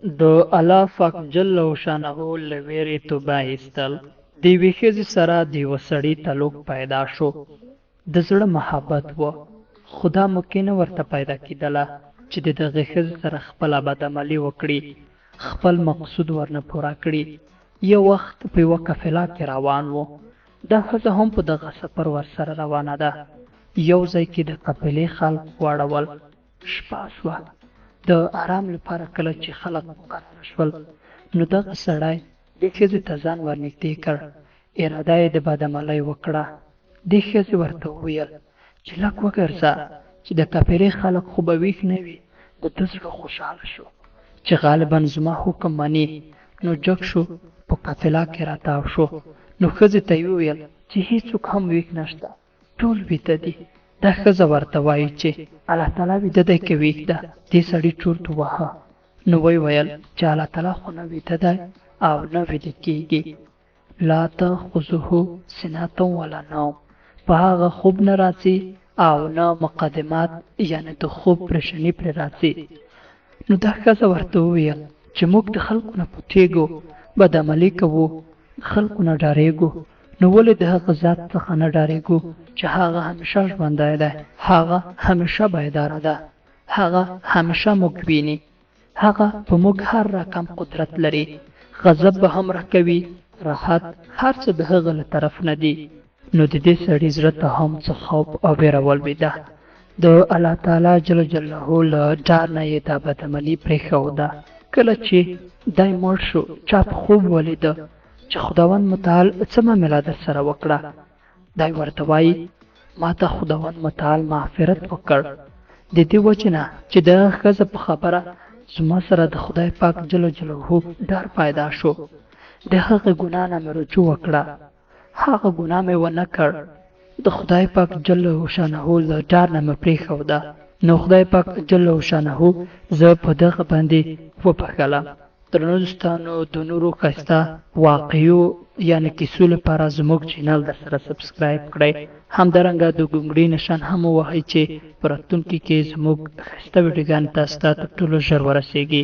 د الله پاک جل شانه له ویرې توبه ایستل د یوې ښځې سره د یوه سړي تعلق پیدا شو. د زړه محبت و، خو دا ممکن نه ورته پیدا کېدله چې د دغې ښځې سره خپله بدعملي وکړي، خپل مقصود ورنه پوره کړي. یو وخت په یوه قافله کې روان و. دا ښځه هم په دغه سفر ورسره روانه ده. یو ځای کې د قافلې خلک واړول. شپه شوه. د آرام لپاره کله چې خلک مقرر شول، نو دغه سړی دې ښځې ته ځان ورنږدې کړ. اراده یې د بدعملۍ وکړه. دې ښځې ورته وویل چې لږ وګرځه، چې د قافلې خلک خو به ویښ نه وي. د ده زړه خوشحاله شو چې غالبا زما حکم مني. نو جګ شو، په قافله کې راتاو شو. نو ښځې ته یې وویل چې هېڅوک هم ویښ نشته، ټول ویده دي. دا ښځه ورته وایي چې الله تعالی ویده دی که ویښ ده؟ دې سړي چورت وواهه. نو ویې ویل چې الله تعالی خو نه ویده دی او نه ویده کېږي. لا تأخذه سنة ولا نوم. په هغه خوب نه راځي او نه مقدمات، یعنې د خوب پریشاني پرې راځي. نو دا ښځه ورته وویل چې موږ د خلکو نه پټېږو، بدعملي کوو، خلکو نه ډارېږو. نو ولې د هغه ذات څخه نه ډارېږو چې هغه همیشه ژوندی دی، هغه همیشه بیداره ده، هغه همیشه موږ ویني، هغه په موږ هر رقم قدرت لري، غضب به هم راکوي، راحت، هر څه د هغه له طرف نه دي. نو د دې سړي زړه ته هم څه خوف او ویره ولوېده. د الله تعالی جل جلاله له ډار نه یې دا بدعملي پرېښوده. کله چې دی مړ شو، چا په خوب ولیده چې خداوند متعال څه معامله در سره وکړه. دی ورته وایي ما ته خداوند متعال مغفرت وکړ، د دې وجې نه چې دغه ښځه په خبره زما سره د خدای پاک جل جلاله ډار پیدا شو. د هغې ګناه نه مې رجوع وکړه، هغه ګناه مې ونه کړ. د خدای پاک جل شانه له ډار نه مې پرېښوده. نو خدای پاک جل شانه زه په دغه باندې وبخښلم. درنو دوستانو، د نورو ښایسته واقعو یعنې کیسو لپاره زموږ چینل در سره سبسکرایب کړئ. همدارنګه د ګونګړي نشان هم ووهئ چې په راتلونکي کې زموږ ښایسته ویډیوګانې تاسو ته تر ټولو ژر ورسیږي.